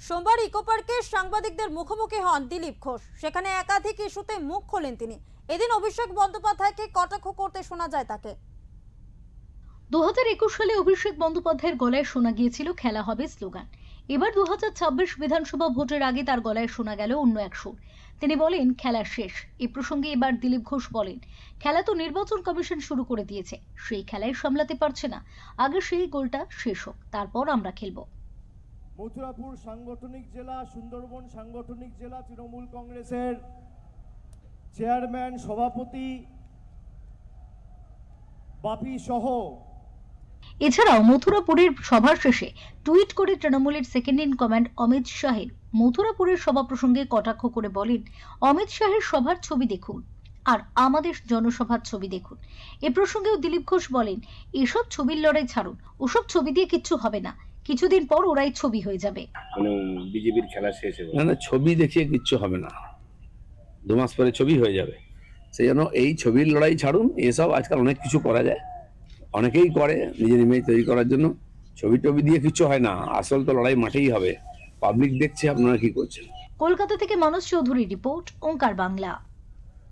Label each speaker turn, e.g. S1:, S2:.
S1: সোমবার ইকো পার্কে সাংবাদিকদের মুখোমুখি হন দিলীপ ঘোষ। সেখানে একাধিক ইস্যুতে মুখ খোলেন তিনি। এদিন অভিষেক বন্দ্যোপাধ্যায়কে কটাক্ষ করতে শোনা যায় তাকে।
S2: 2021 সালে অভিষেক বন্দ্যোপাধ্যায়ের গলায় শোনা গিয়েছিল খেলা হবে স্লোগান। এবার 2026 বিধানসভা ভোটের আগে তার গলায় শোনা গেল অন্য এক সুর। তিনি বলেন খেলা শেষ। এই প্রসঙ্গে এবার দিলীপ ঘোষ বলেন, খেলা তো নির্বাচন কমিশন শুরু করে দিয়েছে, সেই খেলাই সামলাতে পারছে না। আগে সেই গোলটা শেষ হোক, তারপর আমরা খেলবো।
S3: মথুরাপুর সাংগঠনিক জেলা, সুন্দরবন সাংগঠনিক জেলা তৃণমূল কংগ্রেসের চেয়ারম্যান সভাপতি বাপি সহ
S2: এছাড়াও মথুরাপুরের সভা শেষে টুইট করে তৃণমূলের সেকেন্ড ইন কমান্ড অমিত শাহের মথুরাপুরের সভা প্রসঙ্গে কটাক্ষ করে বলেন, অমিত শাহের সভার ছবি দেখুন আর আমাদের জনসভার ছবি দেখুন। এ প্রসঙ্গেও দিলীপ ঘোষ বলেন, এসব ছবির লড়াই ছাড়ুন, ওসব ছবি দিয়ে কিচ্ছু হবে না, কিছুদিন পর ওরাই ছবি হয়ে যাবে।
S4: বিজেপির খেলা শেষ হবে
S5: না, ছবি দেখিয়ে কিচ্ছু হবে না, 2 মাস পরে ছবি হয়ে যাবে। সেই জন্য এই ছবির লড়াই ছাড়ুন। এসব আজকাল অনেক কিছু করা যায়, অনেকেই করে নিজের ইমেজ তৈরি করার জন্য। ছবি টবি দিয়ে কিছু হয় না, আসল তো লড়াই মাঠেই হবে। পাবলিক দেখছে আপনারা কি করছেন।
S2: কলকাতা থেকে মানস চৌধুরী রিপোর্ট, ওঙ্কার বাংলা।